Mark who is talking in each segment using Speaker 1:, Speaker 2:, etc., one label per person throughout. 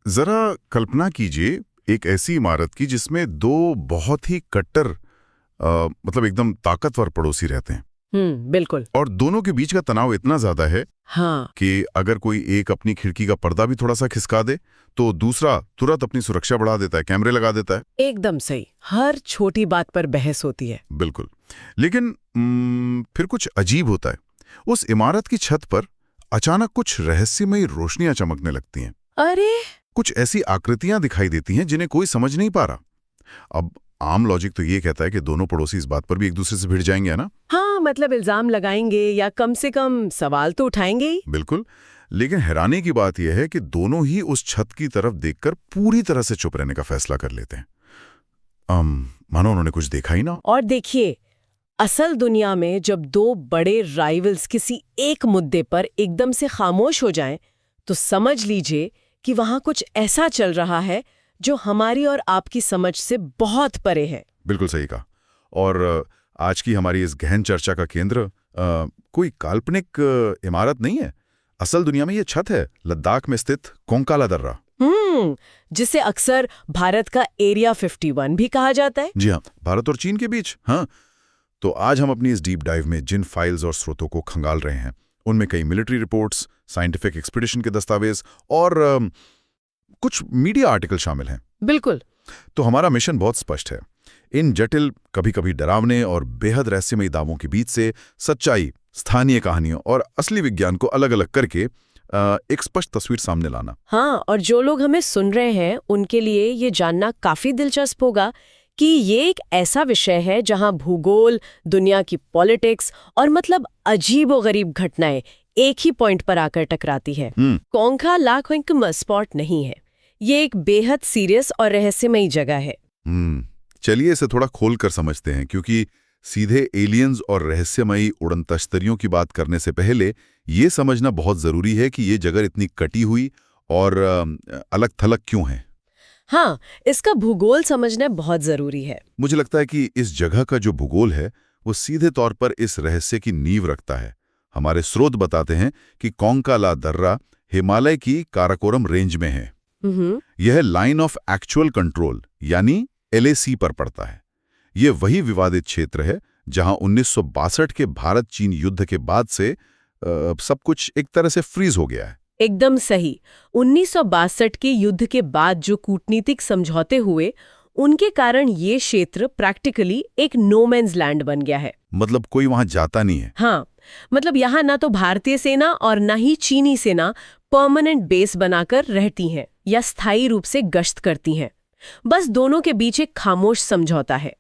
Speaker 1: जरा कल्पना कीजिए एक ऐसी इमारत की जिसमें दो बहुत ही कट्टर मतलब एकदम ताकतवर पड़ोसी रहते हैं।
Speaker 2: बिल्कुल।
Speaker 1: और दोनों के बीच का तनाव इतना ज्यादा है
Speaker 2: हाँ।
Speaker 1: कि अगर कोई एक अपनी खिड़की का पर्दा भी थोड़ा सा खिसका दे तो दूसरा तुरंत अपनी सुरक्षा बढ़ा देता है, कैमरे लगा देता है।
Speaker 2: एकदम सही, हर छोटी बात पर बहस होती है।
Speaker 1: बिल्कुल। लेकिन फिर कुछ अजीब होता है। उस इमारत की छत पर अचानक कुछ रहस्यमयी रोशनियां चमकने लगती हैं।
Speaker 2: अरे,
Speaker 1: कुछ ऐसी आकृतियां दिखाई देती हैं जिन्हें कोई समझ नहीं पा रहा। अब आम लॉजिक तो ये कहता है कि दोनों पड़ोसी इस बात पर भी एक दूसरे से भिड़ जाएंगे, है ना?
Speaker 2: हाँ, मतलब इल्जाम लगाएंगे या कम से कम सवाल तो उठाएंगे ही।
Speaker 1: बिल्कुल। लेकिन हैरानी की बात यह है कि दोनों ही उस छत की तरफ देखकर पूरी तरह से चुप रहने का फैसला कर लेते हैं। मानो उन्होंने कुछ देखा ही ना।
Speaker 2: और देखिए, असल दुनिया में जब दो बड़े राइवल्स किसी एक मुद्दे पर एकदम से खामोश हो जाएं, तो समझ लीजिए कि वहां कुछ ऐसा चल रहा है जो हमारी और आपकी समझ से बहुत परे है।
Speaker 1: बिल्कुल सही कहा। और आज की हमारी इस गहन चर्चा का केंद्र कोई काल्पनिक इमारत नहीं है। असल दुनिया में ये छत है, लद्दाख में स्थित कोंकाला दर्रा।
Speaker 2: जिसे अक्सर भारत का एरिया 51 भी कहा जाता है।
Speaker 1: जी हाँ, भारत और चीन के बीच। हाँ, तो आज हम अपनी इस डीप डाइव में जिन फाइल्स और स्रोतों को खंगाल रहे हैं उनमें कई मिलिट्री रिपोर्ट्स, साइंटिफिक एक्सपीडिशन के दस्तावेज और कुछ मीडिया आर्टिकल शामिल हैं।
Speaker 2: बिल्कुल।
Speaker 1: तो हमारा मिशन बहुत स्पष्ट है। इन जटिल, कभी कभी डरावने और बेहद रहस्यमयी दावों के बीच से सच्चाई, स्थानीय कहानियों और असली विज्ञान को अलग अलग करके एक स्पष्ट तस्वीर सामने लाना।
Speaker 2: हाँ, और जो लोग हमें सुन रहे हैं उनके लिए ये जानना काफी दिलचस्प होगा कि ये एक ऐसा विषय है जहां भूगोल, दुनिया की पॉलिटिक्स और मतलब अजीबोगरीब घटनाएं एक ही पॉइंट पर आकर टकराती है। कोंकाला कोई स्पॉट नहीं है, ये एक बेहद सीरियस और रहस्यमयी जगह है।
Speaker 1: चलिए इसे थोड़ा खोल कर समझते हैं, क्योंकि सीधे एलियंस और रहस्यमयी उड़न तश्तरियों की बात करने से पहले ये समझना बहुत जरूरी है कि ये जगह इतनी कटी हुई और अलग थलग क्यों है।
Speaker 2: हाँ, इसका भूगोल समझना बहुत जरूरी है।
Speaker 1: मुझे लगता है कि इस जगह का जो भूगोल है वो सीधे तौर पर इस रहस्य की नींव रखता है। हमारे स्रोत बताते हैं कि कोंकाला दर्रा हिमालय की काराकोरम रेंज में है। यह लाइन ऑफ एक्चुअल कंट्रोल यानी LAC पर पड़ता है। ये वही विवादित क्षेत्र है जहां 1962 के भारत-चीन युद्ध के बाद से सब कुछ एक तरह से फ्रीज हो गया है।
Speaker 2: एकदम सही। 1962 के युद्ध के बाद जो कूटनीतिक समझौते हुए, उनके कारण ये क्षेत्र प्रैक्टिकली एक नो मैन्स लैंड बन गया है।
Speaker 1: मतलब कोई वहां जाता नहीं है।
Speaker 2: हाँ, मतलब यहाँ ना तो भारतीय सेना और ना ही चीनी सेना परमानेंट बेस बनाकर रहती हैं या स्थायी रूप से गश्त करती हैं। बस दोनों के बीच एक खामोश समझौता है।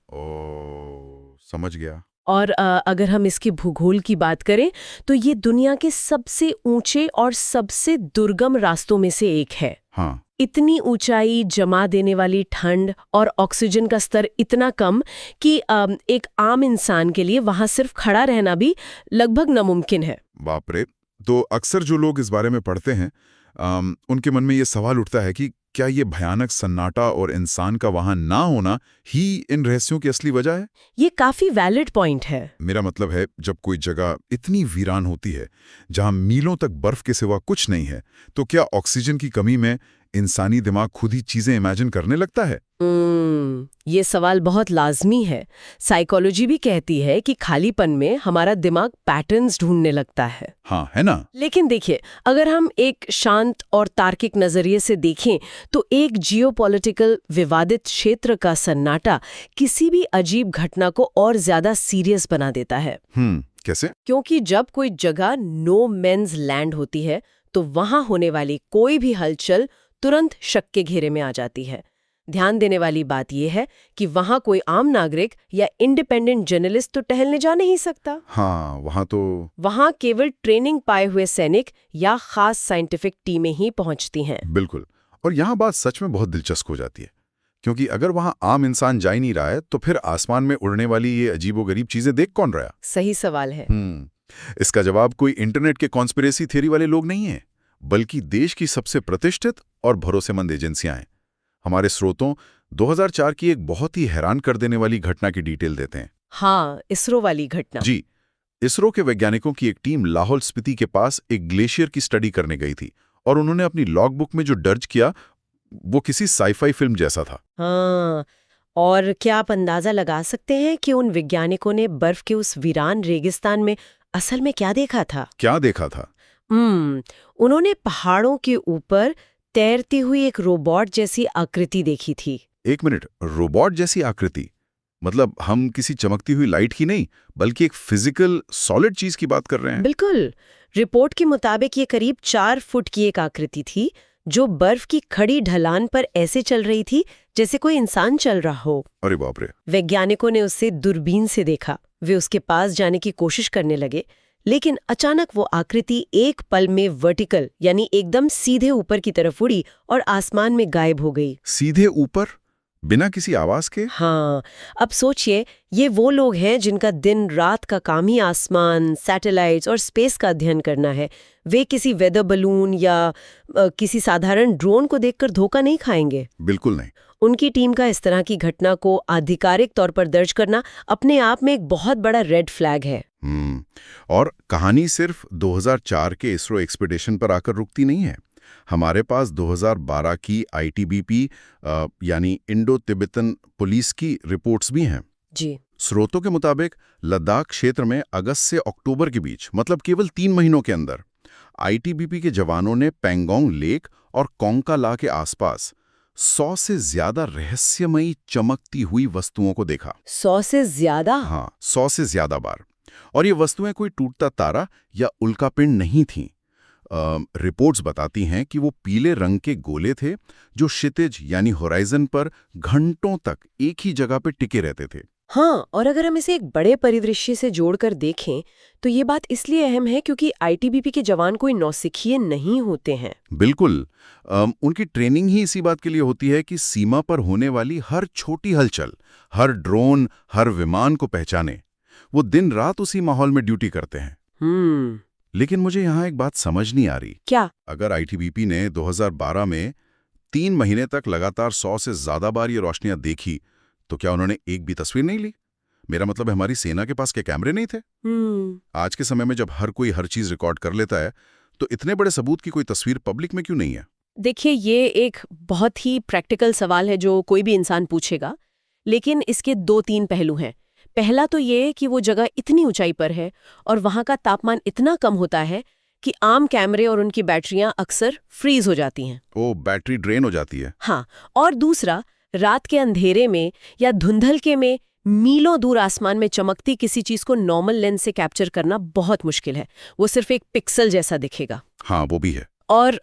Speaker 1: समझ गया।
Speaker 2: और अगर हम इसके भूगोल की बात करें तो ये दुनिया के सबसे ऊंचे और सबसे दुर्गम रास्तों में से एक है।
Speaker 1: हाँ।
Speaker 2: इतनी ऊंचाई, जमा देने वाली ठंड और ऑक्सीजन का स्तर इतना कम कि एक आम इंसान के लिए वहां सिर्फ खड़ा रहना भी लगभग नामुमकिन है।
Speaker 1: बाप रे। तो अक्सर जो लोग इस बारे में पढ़ते हैं उनके मन में ये सवाल उठता है कि क्या ये भयानक सन्नाटा और इंसान का वहां ना होना ही इन रहस्यों की असली वजह है?
Speaker 2: ये काफी वैलिड पॉइंट है।
Speaker 1: मेरा मतलब है, जब कोई जगह इतनी वीरान होती है जहां मीलों तक बर्फ के सिवा कुछ नहीं है, तो क्या ऑक्सीजन की कमी में इंसानी दिमाग खुद ही चीजें इमेजिन करने लगता है?
Speaker 2: ये सवाल बहुत लाजमी है। साइकोलॉजी भी कहती है कि खालीपन में हमारा दिमाग पैटर्न्स ढूंढने लगता है।
Speaker 1: हाँ, है ना?
Speaker 2: लेकिन देखिए, अगर हम एक शांत और तार्किक नजरिए से देखें तो एक जियोपॉलिटिकल विवादित क्षेत्र का सन्नाटा किसी भी अजीब घटना को और ज्यादा सीरियस बना देता है।
Speaker 1: कैसे?
Speaker 2: क्योंकि जब कोई जगह नो मेन्स लैंड होती है तो वहां होने वाली कोई भी हलचल तुरंत शक के घेरे में आ जाती है। ध्यान देने वाली बात यह है कि वहां कोई आम नागरिक या इंडिपेंडेंट जर्नलिस्ट तो टहलने जा नहीं सकता।
Speaker 1: हाँ, वहां
Speaker 2: केवल ट्रेनिंग पाए हुए सैनिक या खास साइंटिफिक टीमें ही पहुंचती हैं।
Speaker 1: बिल्कुल। और यहाँ बात सच में बहुत दिलचस्प हो जाती है, क्योंकि अगर वहां आम इंसान जा ही नहीं रहा है तो फिर आसमान में उड़ने वाली ये अजीबोगरीब चीजें देख कौन रहा?
Speaker 2: सही सवाल है।
Speaker 1: इसका जवाब कोई इंटरनेट के कॉन्स्पिरेसी थियरी वाले लोग नहीं है, बल्कि देश की सबसे प्रतिष्ठित और भरोसेमंद एजेंसियां हैं। हमारे स्रोतों 2004 की एक बहुत ही हैरान कर देने वाली घटना की डिटेल देते हैं।
Speaker 2: हाँ, इसरो वाली घटना।
Speaker 1: जी, इसरो के वैज्ञानिकों की एक टीम लाहौल स्पीति के पास एक ग्लेशियर की स्टडी करने गई थी और उन्होंने अपनी लॉग बुक में जो दर्ज किया वो किसी साईफाई फिल्म जैसा था।
Speaker 2: हाँ, और क्या आप अंदाजा लगा सकते हैं कि उन वैज्ञानिकों ने बर्फ के उस वीरान रेगिस्तान में असल में क्या देखा था?
Speaker 1: क्या देखा था?
Speaker 2: उन्होंने पहाड़ों के ऊपर तैरती हुई एक रोबोट जैसी आकृति देखी थी।
Speaker 1: एक मिनट, रोबोट जैसी आकृति? मतलब हम किसी चमकती हुई लाइट की नहीं, बल्कि एक फिजिकल सॉलिड चीज की बात कर रहे हैं?
Speaker 2: बिल्कुल। रिपोर्ट के मुताबिक ये करीब 4 फुट की एक आकृति थी जो बर्फ की खड़ी ढलान पर ऐसे चल रही थी जैसे कोई इंसान चल रहा हो।
Speaker 1: अरे बाप रे!
Speaker 2: वैज्ञानिकों ने उसे दूरबीन से देखा। वे उसके पास जाने की कोशिश करने लगे, लेकिन अचानक वो आकृति एक पल में वर्टिकल यानी एकदम सीधे ऊपर की तरफ उड़ी और आसमान में गायब हो गई।
Speaker 1: सीधे ऊपर, बिना किसी आवाज के?
Speaker 2: हाँ, अब सोचिए, ये वो लोग हैं जिनका दिन रात का काम ही आसमान, सैटेलाइट्स और स्पेस का अध्ययन करना है। वे किसी वेदर बलून या किसी साधारण ड्रोन को देखकर धोखा नहीं खाएंगे।
Speaker 1: बिल्कुल नहीं।
Speaker 2: उनकी टीम का इस तरह की घटना को आधिकारिक तौर पर दर्ज करना अपने आप में एक बहुत बड़ा रेड फ्लैग है।
Speaker 1: और कहानी सिर्फ 2004 के इसरो एक्सपीडिशन पर आकर रुकती नहीं है। हमारे पास 2012 की आईटीबीपी यानी इंडो तिब्बतन पुलिस की रिपोर्ट्स भी हैं।
Speaker 2: जी।
Speaker 1: स्रोतों के मुताबिक लद्दाख क्षेत्र में अगस्त से अक्टूबर के बीच, मतलब केवल 3 महीनों के अंदर, आईटीबीपी के जवानों ने पेंगोंग लेक और कोंका ला के आसपास 100 से ज्यादा रहस्यमयी चमकती हुई वस्तुओं को देखा।
Speaker 2: 100 से ज्यादा?
Speaker 1: हाँ, 100 से ज्यादा बार। और ये वस्तुएं कोई टूटता तारा या उल्कापिंड नहीं थीं। रिपोर्ट्स बताती हैं कि वो पीले रंग के गोले थे जो क्षितिज यानी होराइजन पर घंटों तक एक ही जगह पे टिके रहते थे।
Speaker 2: हाँ, और अगर हम इसे एक बड़े परिदृश्य से जोड़कर देखें तो ये बात इसलिए अहम है क्योंकि आईटीबीपी के जवान कोई नौसिखिए नहीं होते हैं।
Speaker 1: बिल्कुल। उनकी ट्रेनिंग ही इसी बात के लिए होती है कि सीमा पर होने वाली हर छोटी हलचल, हर ड्रोन, हर विमान को पहचाने। वो दिन रात उसी माहौल में ड्यूटी करते हैं। लेकिन मुझे यहाँ एक बात समझ नहीं आ रही।
Speaker 2: क्या?
Speaker 1: अगर आईटीबीपी ने 2012 में 3 महीने तक लगातार 100 से ज्यादा बार ये रोशनियां देखी, तो क्या उन्होंने एक भी तस्वीर नहीं ली? मेरा मतलब है, हमारी सेना के पास क्या कैमरे नहीं थे? आज के समय में जब हर कोई हर चीज रिकॉर्ड कर लेता है, तो इतने बड़े सबूत की कोई तस्वीर पब्लिक में क्यों नहीं है?
Speaker 2: देखिए, ये एक बहुत ही प्रैक्टिकल सवाल है जो कोई भी इंसान पूछेगा, लेकिन इसके 2-3 पहलू हैं। पहला तो ये कि वो जगह इतनी ऊंचाई पर है और वहां का तापमान इतना कम होता है कि आम कैमरे और उनकी बैटरियां अक्सर फ्रीज हो जाती हैं।
Speaker 1: ओ, बैटरी ड्रेन हो जाती है।
Speaker 2: हाँ, और दूसरा, रात के अंधेरे में या धुंधलके में मीलों दूर आसमान में चमकती किसी चीज को नॉर्मल लेंस से कैप्चर करना बहुत मुश्किल है। वो सिर्फ एक पिक्सल जैसा दिखेगा।
Speaker 1: हाँ, वो भी है।
Speaker 2: और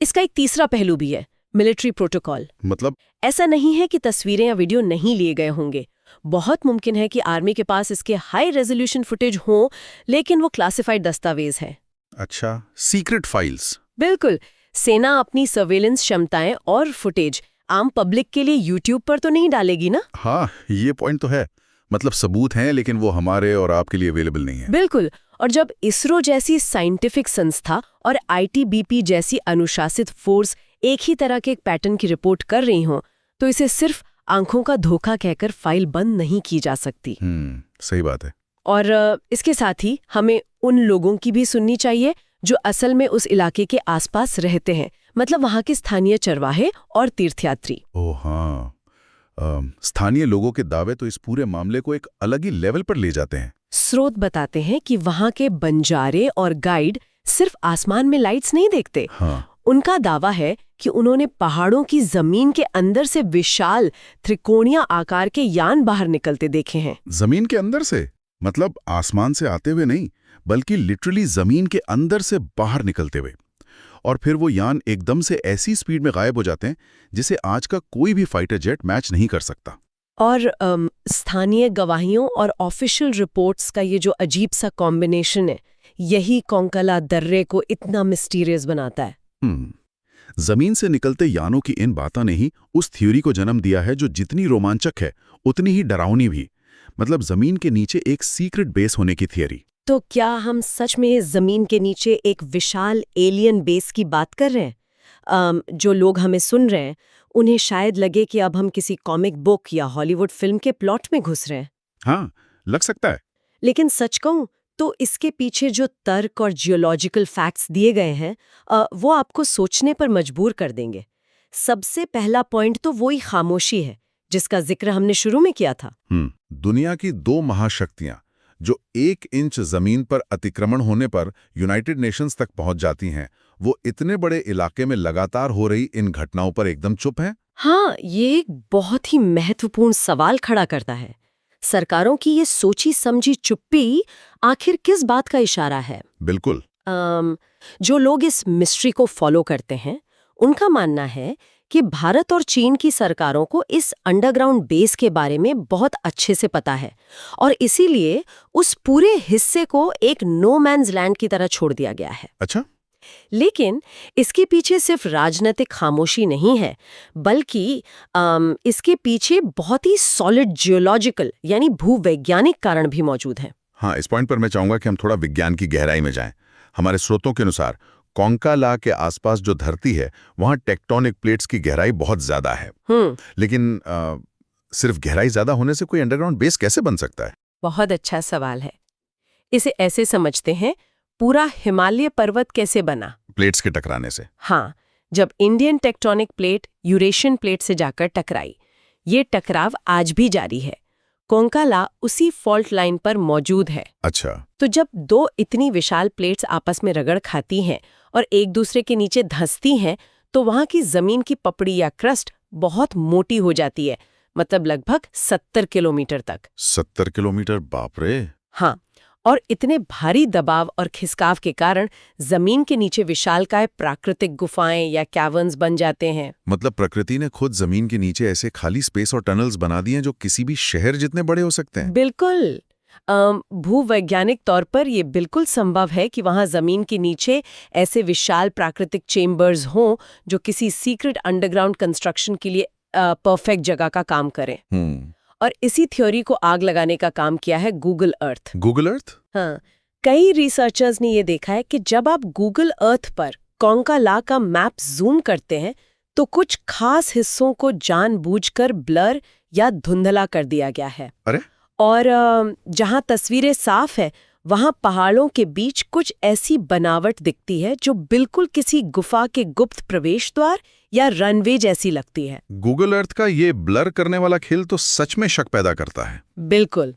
Speaker 2: इसका एक तीसरा पहलू भी है, मिलिट्री प्रोटोकॉल।
Speaker 1: मतलब?
Speaker 2: ऐसा नहीं है कि तस्वीरें या वीडियो नहीं लिए गए होंगे। बहुत मुमकिन है कि आर्मी के पास इसके हाई रेजोल्यूशन फुटेज हो, लेकिन वो क्लासिफाइड दस्तावेज है।
Speaker 1: अच्छा, सीक्रेट फाइल्स।
Speaker 2: बिल्कुल। सेना अपनी सर्वेलेंस क्षमताएं और फुटेज आम पब्लिक के लिए यूट्यूब पर तो नहीं डालेगी ना।
Speaker 1: हाँ, ये पॉइंट तो है। मतलब सबूत हैं, लेकिन वो हमारे और आपके लिए अवेलेबल नहीं है।
Speaker 2: बिल्कुल। और जब इसरो जैसी साइंटिफिक संस्था और आईटीबीपी जैसी अनुशासित फोर्स एक ही तरह के एक पैटर्न की रिपोर्ट कर रही हों, तो इसे सिर्फ आंखों का धोखा कहकर फाइल बंद नहीं की जा सकती।
Speaker 1: सही बात है।
Speaker 2: और इसके साथ ही हमें उन लोगों की भी सुननी चाहिए जो असल में उस इलाके के आसपास रहते हैं, मतलब वहाँ के स्थानीय चरवाहे और तीर्थयात्री।
Speaker 1: ओह हाँ, स्थानीय लोगों के दावे तो इस पूरे मामले को एक अलग ही लेवल पर ले जाते हैं।
Speaker 2: स्रोत बताते हैं कि वहाँ के बंजारे और गाइड सिर्फ आसमान में लाइट्स नहीं देखते।
Speaker 1: हाँ।
Speaker 2: उनका दावा है कि उन्होंने पहाड़ों की जमीन के अंदर से विशाल त्रिकोणीय आकार के यान बाहर निकलते देखे हैं।
Speaker 1: जमीन के अंदर से? मतलब आसमान से आते हुए नहीं, बल्कि लिटरली जमीन के अंदर से बाहर निकलते हुए। और फिर वो यान एकदम से ऐसी स्पीड में गायब हो जाते हैं जिसे आज का कोई भी फाइटर जेट मैच नहीं कर सकता।
Speaker 2: और स्थानीय गवाहियों और ऑफिशियल रिपोर्ट्स का ये जो अजीब सा कॉम्बिनेशन है, यही कोंकाला दर्रे को इतना मिस्टीरियस बनाता है।
Speaker 1: जमीन से निकलते यानों की इन बातों ने ही उस थ्योरी को जन्म दिया है जो जितनी रोमांचक है उतनी ही डरावनी भी। मतलब जमीन के नीचे एक सीक्रेट बेस होने की थियरी।
Speaker 2: तो क्या हम सच में जमीन के नीचे एक विशाल एलियन बेस की बात कर रहे हैं? जो लोग हमें सुन रहे हैं उन्हें शायद लगे कि अब हम किसी कॉमिक बुक या हॉलीवुड फिल्म के प्लॉट में घुस रहे हैं।
Speaker 1: हाँ, लग सकता है।
Speaker 2: लेकिन सच कहूं तो इसके पीछे जो तर्क और जियोलॉजिकल फैक्ट्स दिए गए हैं वो आपको सोचने पर मजबूर कर देंगे। सबसे पहला पॉइंट तो वही खामोशी है जिसका जिक्र हमने शुरू में किया था।
Speaker 1: दुनिया की दो महाशक्तियां जो 1 इंच जमीन पर अतिक्रमण होने पर यूनाइटेड नेशंस तक पहुंच जाती हैं, वो इतने बड़े इलाके में लगातार हो रही इन घटनाओं पर एकदम चुप हैं?
Speaker 2: हाँ, ये एक बहुत ही महत्वपूर्ण सवाल खड़ा करता है। सरकारों की ये सोची समझी चुप्पी आखिर किस बात का इशारा है?
Speaker 1: बिल्कुल।
Speaker 2: जो लोग इस मिस्ट्री को फॉलो करते हैं, उनका मानना है कि भारत और चीन की सरकारों को इस अंडरग्राउंड बेस के बारे में बहुत अच्छे से पता है और इसीलिए उस पूरे हिस्से को एक नो मैन्स लैंड की तरह छोड़ दिया गया है।
Speaker 1: अच्छा।
Speaker 2: लेकिन इसके पीछे सिर्फ राजनीतिक खामोशी नहीं है, बल्कि इसके पीछे बहुत ही सॉलिड जियोलॉजिकल यानी भूवैज्ञानिक कारण भी मौजूद हैं।
Speaker 1: हाँ, इस पॉइंट पर मैं चाहूंगा कि हम थोड़ा विज्ञान की गहराई में जाएं। हमारे स्रोतों के अनुसार कोंका ला के आसपास जो धरती है, वहां टेक्टोनिक प्लेट्स की गहराई बहुत ज्यादा है। लेकिन सिर्फ गहराई ज्यादा होने से कोई अंडरग्राउंड बेस कैसे बन सकता है?
Speaker 2: बहुत अच्छा सवाल है। इसे ऐसे समझते हैं, पूरा हिमालय पर्वत कैसे बना?
Speaker 1: प्लेट्स के टकराने से।
Speaker 2: हाँ, जब Indian tectonic plate Eurasian plate से जाकर टकराई। ये टकराव आज भी जारी है। कोंका ला उसी फॉल्ट लाइन पर मौजूद है।
Speaker 1: अच्छा।
Speaker 2: तो जब दो इतनी विशाल प्लेट्स आपस में रगड़ खाती हैं और एक दूसरे के नीचे धंसती हैं, तो वहां की जमीन की पपड़ी या क्रस्ट बहुत मोटी हो जाती है, मतलब लगभग 70 किलोमीटर तक।
Speaker 1: 70 किलोमीटर, बाप रे।
Speaker 2: हाँ, और इतने भारी दबाव और खिसकाव के कारण जमीन के नीचे विशालकाय प्राकृतिक गुफाएं या कैवर्न्स बन जाते हैं।
Speaker 1: मतलब प्रकृति ने खुद जमीन के नीचे ऐसे खाली स्पेस और टनल्स बना दिए हैं जो किसी भी शहर जितने बड़े हो सकते हैं।
Speaker 2: बिल्कुल। भूवैज्ञानिक तौर पर यह बिल्कुल संभव है कि वहां जमीन के नीचे ऐसे विशाल प्राकृतिक चेम्बर्स हों जो किसी सीक्रेट अंडरग्राउंड कंस्ट्रक्शन के लिए परफेक्ट जगह का काम करें। और इसी थ्योरी को आग लगाने का काम किया है गूगल अर्थ।
Speaker 1: Google Earth?
Speaker 2: हाँ, कई रिसर्चर्स ने ये देखा है कि जब आप गूगल अर्थ पर कोंका ला का मैप जूम करते हैं, तो कुछ खास हिस्सों को जानबूझकर ब्लर या धुंधला कर दिया गया है।
Speaker 1: अरे?
Speaker 2: और जहां तस्वीरें साफ है, वहां पहाड़ों के बीच कुछ ऐसी बनावट दिखती है जो बिल्कुल किसी गुफा के गुप्त प्रवेश द्वार या रनवे जैसी लगती है।
Speaker 1: गूगल अर्थ का ये ब्लर करने वाला खेल तो सच में शक पैदा करता है।
Speaker 2: बिल्कुल।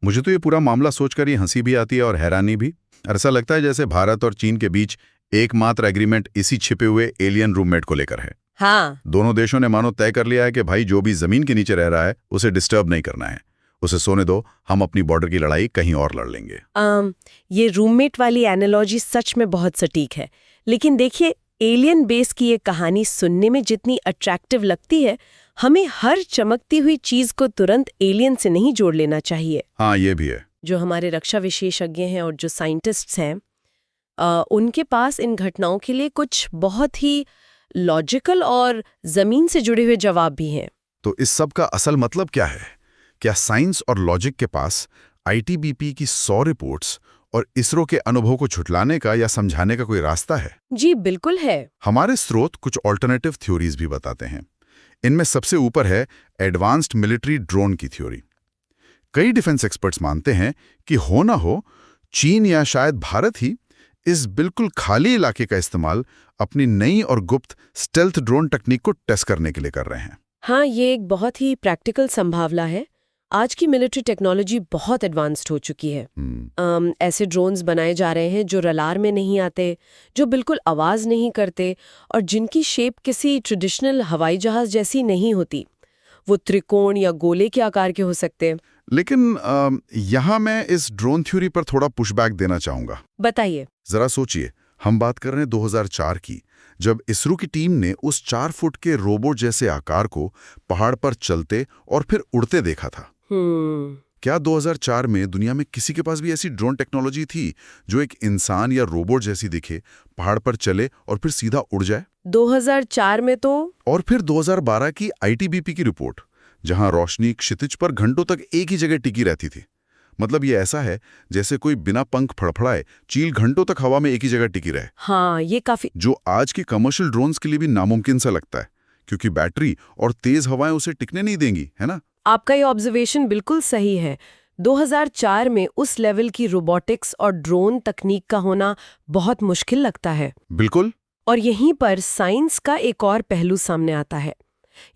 Speaker 1: मुझे तो ये पूरा मामला सोचकर ही हंसी भी आती है और हैरानी भी। ऐसा लगता है जैसे भारत और चीन के बीच एकमात्र एग्रीमेंट इसी छिपे हुए एलियन रूममेट को लेकर है।
Speaker 2: हाँ।
Speaker 1: दोनों देशों ने मानो तय कर लिया है कि भाई जो भी जमीन के नीचे रह रहा है उसे डिस्टर्ब नहीं करना है, उसे सोने दो, हम अपनी बॉर्डर की लड़ाई कहीं और लड़ लेंगे।
Speaker 2: ये रूममेट वाली एनालॉजी सच में बहुत सटीक है। लेकिन देखिए, एलियन बेस की ये कहानी सुनने में जितनी अट्रैक्टिव लगती है, हमें हर चमकती हुई चीज को तुरंत एलियन से नहीं जोड़ लेना चाहिए।
Speaker 1: हाँ, ये भी है।
Speaker 2: जो हमारे रक्षा विशेषज्ञ हैं और जो साइंटिस्ट्स हैं, उनके पास इन घटनाओं के लिए कुछ बहुत ही लॉजिकल और जमीन से जुड़े हुए जवाब भी हैं।
Speaker 1: तो इस सब का असल मतलब क्या है? क्या साइंस और लॉजिक के पास आईटीबीपी की 100 रिपोर्ट्स और इसरो के अनुभव को छुटलाने का या समझाने का कोई रास्ता है?
Speaker 2: जी बिल्कुल है।
Speaker 1: हमारे स्रोत कुछ ऑल्टरनेटिव थ्योरीज भी बताते हैं। इनमें सबसे ऊपर है एडवांस्ड मिलिट्री ड्रोन की थ्योरी। कई डिफेंस एक्सपर्ट्स मानते हैं कि हो ना हो चीन या शायद भारत ही इस बिल्कुल खाली इलाके का इस्तेमाल अपनी नई और गुप्त स्टेल्थ ड्रोन टेक्निक को टेस्ट करने के लिए कर रहे हैं।
Speaker 2: हाँ, ये एक बहुत ही प्रैक्टिकल संभावना है। आज की मिलिट्री टेक्नोलॉजी बहुत एडवांस्ड हो चुकी है। ऐसे ड्रोन्स बनाए जा रहे हैं जो रडार में नहीं आते, जो बिल्कुल आवाज नहीं करते और जिनकी शेप किसी ट्रेडिशनल हवाई जहाज जैसी नहीं होती। वो त्रिकोण या गोले के आकार के हो सकते हैं।
Speaker 1: लेकिन यहाँ मैं इस ड्रोन थ्योरी पर थोड़ा पुशबैक देना चाहूंगा।
Speaker 2: बताइए।
Speaker 1: जरा सोचिए, हम बात कर रहे हैं 2004 की, जब इसरो की टीम ने उस 4 फुट के रोबोट जैसे आकार को पहाड़ पर चलते और फिर उड़ते देखा था। क्या 2004 में दुनिया में किसी के पास भी ऐसी ड्रोन टेक्नोलॉजी थी जो एक इंसान या रोबोट जैसी दिखे, पहाड़ पर चले और फिर सीधा उड़ जाए?
Speaker 2: 2004 में तो। और
Speaker 1: फिर 2012 की आईटीबीपी की रिपोर्ट, जहां रोशनी क्षितिज पर घंटों तक एक ही जगह टिकी रहती थी। मतलब ये ऐसा है जैसे कोई बिना पंख फड़फड़ाए चील घंटों तक हवा में एक ही जगह टिकी रहे।
Speaker 2: हाँ, ये काफी,
Speaker 1: जो आज के कमर्शियल ड्रोन्स के लिए भी नामुमकिन सा लगता है, क्योंकि बैटरी और तेज हवाएं उसे टिकने नहीं देंगी, है ना?
Speaker 2: आपका ये ऑब्जर्वेशन बिल्कुल सही है। 2004 में उस लेवल की रोबोटिक्स और ड्रोन तकनीक का होना बहुत मुश्किल लगता है।
Speaker 1: बिल्कुल।
Speaker 2: और यहीं पर साइंस का एक और पहलू सामने आता है।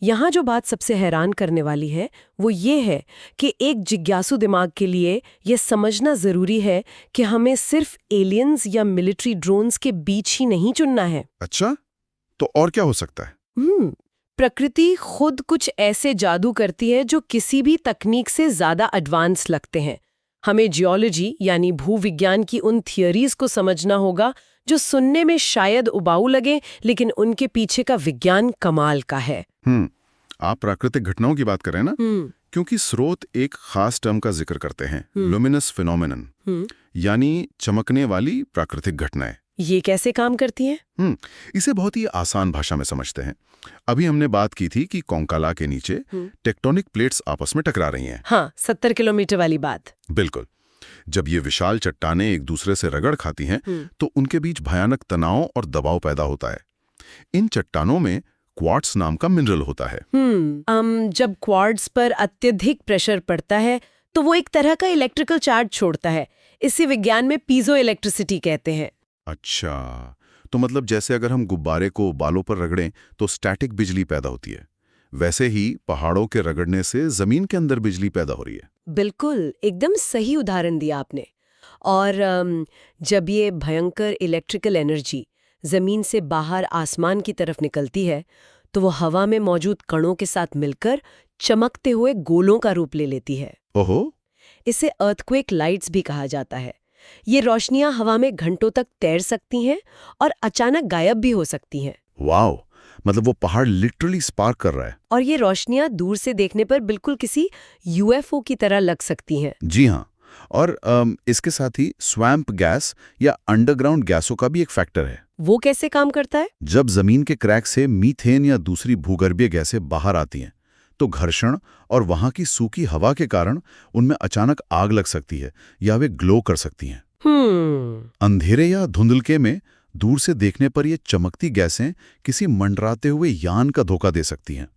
Speaker 2: यहाँ जो बात सबसे हैरान करने वाली है वो ये है कि एक जिज्ञासु दिमाग के लिए ये समझना जरूरी है कि हमें सिर्फ एलियंस या मिलिट्री ड्रोन्स के बीच ही नहीं चुनना है।
Speaker 1: अच्छा, तो और क्या हो सकता है?
Speaker 2: प्रकृति खुद कुछ ऐसे जादू करती है जो किसी भी तकनीक से ज्यादा एडवांस लगते हैं। हमें जियोलॉजी यानी भूविज्ञान की उन थियरीज को समझना होगा जो सुनने में शायद उबाऊ लगे, लेकिन उनके पीछे का विज्ञान कमाल का है।
Speaker 1: आप प्राकृतिक घटनाओं की बात कर रहे हैं ना? क्योंकि स्रोत एक खास टर्म का जिक्र करते हैं, लुमिनस फिनोमेनन, यानी चमकने वाली प्राकृतिक घटनाएं।
Speaker 2: ये कैसे काम करती हैं?
Speaker 1: इसे बहुत ही आसान भाषा में समझते हैं। अभी हमने बात की थी कि कोंकाला के नीचे टेक्टोनिक प्लेट्स आपस में टकरा रही हैं।
Speaker 2: हाँ, 70 किलोमीटर वाली बात।
Speaker 1: बिल्कुल। जब ये विशाल चट्टानें एक दूसरे से रगड़ खाती हैं तो उनके बीच भयानक तनाव और दबाव पैदा होता है। इन चट्टानों में क्वार्ट्स नाम का मिनरल होता है।
Speaker 2: जब क्वार्ट्स पर अत्यधिक प्रेशर पड़ता है तो वो एक तरह का इलेक्ट्रिकल चार्ज छोड़ता है। इसे विज्ञान में पीजो इलेक्ट्रिसिटी कहते हैं।
Speaker 1: अच्छा, तो मतलब जैसे अगर हम गुब्बारे को बालों पर रगड़ें तो स्टैटिक बिजली पैदा होती है, वैसे ही पहाड़ों के रगड़ने से जमीन के अंदर बिजली पैदा हो रही है।
Speaker 2: बिल्कुल, एकदम सही उदाहरण दिया आपने। और जब ये भयंकर इलेक्ट्रिकल एनर्जी जमीन से बाहर आसमान की तरफ निकलती है तो वो हवा में मौजूद कणों के साथ मिलकर चमकते हुए गोलों का रूप ले लेती है।
Speaker 1: ओहो!
Speaker 2: इसे अर्थक्वेक लाइट्स भी कहा जाता है। ये रोशनियां हवा में घंटों तक तैर सकती हैं और अचानक गायब भी हो सकती हैं।
Speaker 1: वाओ! मतलब वो पहाड़ लिटरली स्पार्क कर रहा है।
Speaker 2: और ये रोशनियां दूर से देखने पर बिल्कुल किसी यूएफओ की तरह लग सकती हैं।
Speaker 1: जी हाँ, और इसके साथ ही स्वैम्प गैस या अंडरग्राउंड गैसों का भी एक फैक्टर है।
Speaker 2: वो कैसे काम करता है?
Speaker 1: जब जमीन के क्रैक से मीथेन या दूसरी भूगर्भीय गैसें बाहर आती हैं तो घर्षण और वहां की सूखी हवा के कारण उनमें अचानक आग लग सकती है या वे ग्लो कर सकती हैं। अंधेरे या धुंधलके में दूर से देखने पर ये चमकती गैसें किसी मंडराते हुए यान का धोखा दे सकती हैं।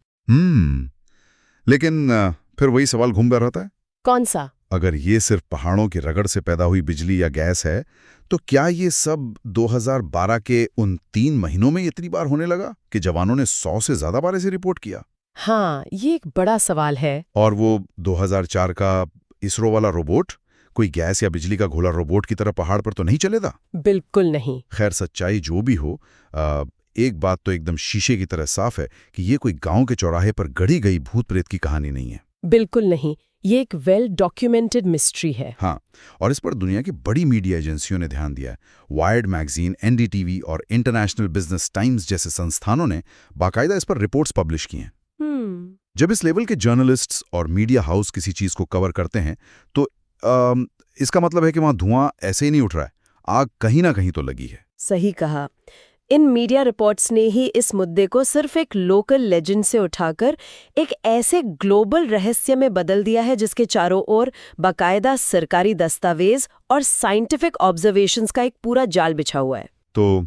Speaker 1: लेकिन फिर वही सवाल घूम रहता है।
Speaker 2: कौन सा?
Speaker 1: अगर ये सिर्फ पहाड़ों की रगड़ से पैदा हुई बिजली या गैस है तो क्या ये सब 2012 के उन 3 महीनों में इतनी बार होने लगा कि जवानों ने 100 से ज्यादा बार इसे रिपोर्ट किया?
Speaker 2: हाँ, ये एक बड़ा सवाल है।
Speaker 1: और वो 2004 का इसरो वाला रोबोट कोई गैस या बिजली का घोला रोबोट की तरह पहाड़ पर तो नहीं चलेगा?
Speaker 2: बिल्कुल नहीं।
Speaker 1: खैर, सच्चाई जो भी हो, एक बात तो एकदम शीशे की तरह साफ है कि ये कोई गांव के चौराहे पर गढ़ी गई भूत प्रेत की कहानी नहीं है।
Speaker 2: बिल्कुल नहीं, ये एक वेल डॉक्यूमेंटेड मिस्ट्री है।
Speaker 1: हाँ, और इस पर दुनिया की बड़ी मीडिया एजेंसियों ने ध्यान दिया है। वायर्ड मैगजीन, एनडीटीवी और इंटरनेशनल बिजनेस टाइम्स जैसे संस्थानों ने बाकायदा इस पर रिपोर्ट्स पब्लिश की हैं। जब इस लेवल के जर्नलिस्ट्स और मीडिया हाउस किसी चीज को कवर करते हैं तो इसका मतलब है कि वहां धुआं ऐसे ही नहीं उठ रहा है, आग कहीं ना कहीं तो लगी है।
Speaker 2: सही कहा। इन मीडिया रिपोर्ट्स ने ही इस मुद्दे को सिर्फ एक लोकल लेजेंड से उठाकर एक ऐसे ग्लोबल रहस्य में बदल दिया है जिसके चारों ओर बाकायदा सरकारी दस्तावेज और साइंटिफिक ऑब्जर्वेशंस का एक पूरा जाल बिछा हुआ है।
Speaker 1: तो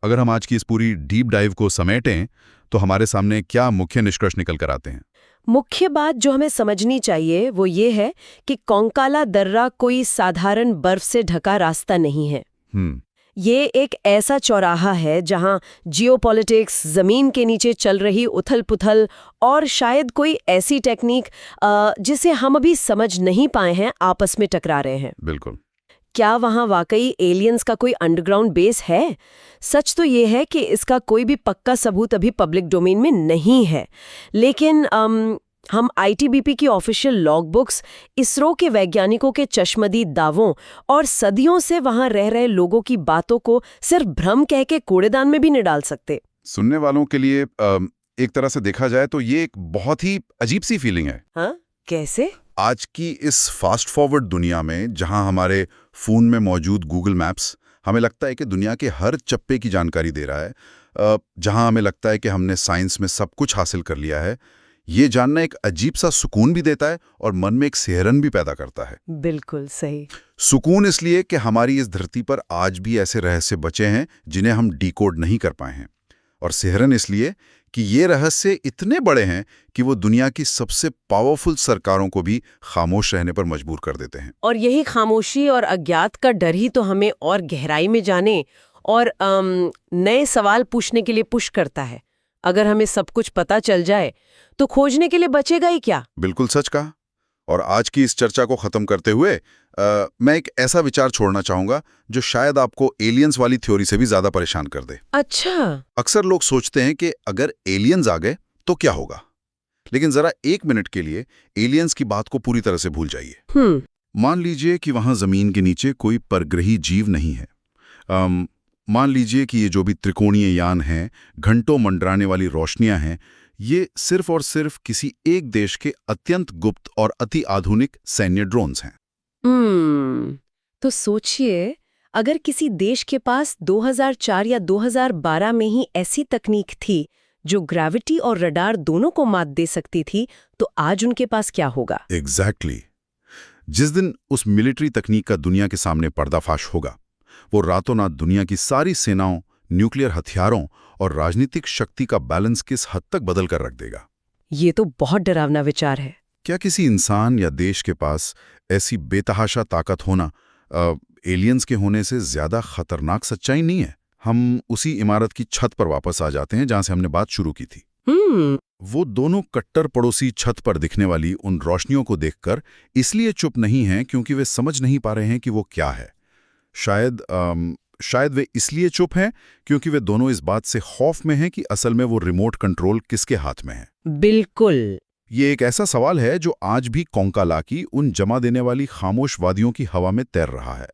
Speaker 1: अगर हम आज की इस पूरी डीप डाइव को समेटें तो हमारे सामने क्या मुख्य निष्कर्ष निकल कर आते हैं?
Speaker 2: मुख्य बात जो हमें समझनी चाहिए वो ये है कि कोंकाला दर्रा कोई साधारण बर्फ से ढका रास्ता नहीं है। ये एक ऐसा चौराहा है जहां जियोपॉलिटिक्स, जमीन के नीचे चल रही उथल-पुथल और शायद कोई ऐसी टेक्निक जिसे हम अभी समझ नहीं पाए हैं आपस में टकरा रहे हैं।
Speaker 1: बिल्कुल।
Speaker 2: क्या वहां वाकई एलियंस का कोई अंडरग्राउंड बेस है? सच तो ये है कि इसका कोई भी पक्का सबूत अभी पब्लिक डोमेन में नहीं है, लेकिन हम आईटीबीपी की ऑफिशियल लॉग बुक्स, इसरो के वैज्ञानिकों के चश्मदीद दावों और सदियों से वहां रह रहे लोगों की बातों को सिर्फ भ्रम कह के कूड़ेदान में भी नहीं डाल सकते।
Speaker 1: सुनने वालों के लिए एक तरह से देखा जाए तो ये एक बहुत ही अजीब सी फीलिंग है।
Speaker 2: हाँ, कैसे?
Speaker 1: आज की इस फास्ट फॉरवर्ड दुनिया में जहां हमारे फोन में मौजूद गूगल मैप्स हमें लगता है कि दुनिया के हर चप्पे की जानकारी दे रहा है, जहां हमें लगता है कि हमने साइंस में सब कुछ हासिल कर लिया है, ये जानना एक अजीब सा सुकून भी देता है और मन में एक सिहरन भी पैदा करता है।
Speaker 2: बिल्कुल सही।
Speaker 1: सुकून इसलिए कि हमारी इस धरती पर आज भी ऐसे रहस्य बचे हैं जिन्हें हम डिकोड नहीं कर पाए हैं, और सिहरन इसलिए कि ये रहस्य इतने बड़े हैं कि वो दुनिया की सबसे पावरफुल सरकारों को भी खामोश रहने पर मजबूर कर देते हैं।
Speaker 2: और यही खामोशी और अज्ञात का डर ही तो हमें और गहराई में जाने और नए सवाल पूछने के लिए पुश करता है। अगर हमें सब कुछ पता चल जाए तो खोजने के लिए बचेगा ही क्या?
Speaker 1: बिल्कुल सच कहा। और आज की इस चर्चा को खत्म करते हुए मैं एक ऐसा विचार छोड़ना चाहूंगा जो शायद आपको एलियंस वाली थ्योरी से भी ज्यादा परेशान कर दे।
Speaker 2: अच्छा।
Speaker 1: अक्सर लोग सोचते हैं कि अगर एलियंस आ गए तो क्या होगा, लेकिन जरा एक मिनट के लिए एलियंस की बात को पूरी तरह से भूल जाइए। मान लीजिए कि वहां जमीन के नीचे कोई परग्रही जीव नहीं है। मान लीजिए कि ये जो भी त्रिकोणीय यान हैं, घंटों मंडराने वाली रोशनियां हैं, ये सिर्फ और सिर्फ किसी एक देश के अत्यंत गुप्त और अति आधुनिक सैन्य ड्रोन्स हैं।
Speaker 2: तो सोचिए, अगर किसी देश के पास 2004 या 2012 में ही ऐसी तकनीक थी जो ग्रेविटी और रडार दोनों को मात दे सकती थी, तो आज उनके पास क्या होगा?
Speaker 1: एग्जैक्टली। जिस दिन उस मिलिट्री तकनीक का दुनिया के सामने पर्दाफाश होगा, वो रातों रात दुनिया की सारी सेनाओं, न्यूक्लियर हथियारों और राजनीतिक शक्ति का बैलेंस किस हद तक बदल कर रख देगा।
Speaker 2: ये तो बहुत डरावना विचार है।
Speaker 1: क्या किसी इंसान या देश के पास ऐसी बेतहाशा ताकत होना एलियंस के होने से ज्यादा खतरनाक सच्चाई नहीं है? हम उसी इमारत की छत पर वापस आ जाते हैं जहां से हमने बात शुरू की थी। वो दोनों कट्टर पड़ोसी छत पर दिखने वाली उन रोशनियों को देखकर इसलिए चुप नहीं हैं क्योंकि वे समझ नहीं पा रहे हैं कि वो क्या है। शायद वे इसलिए चुप हैं क्योंकि वे दोनों इस बात से खौफ में हैं कि असल में वो रिमोट कंट्रोल किसके हाथ में है।
Speaker 2: बिल्कुल।
Speaker 1: ये एक ऐसा सवाल है जो आज भी कोंकाला की उन जमा देने वाली खामोश वादियों की हवा में तैर रहा है।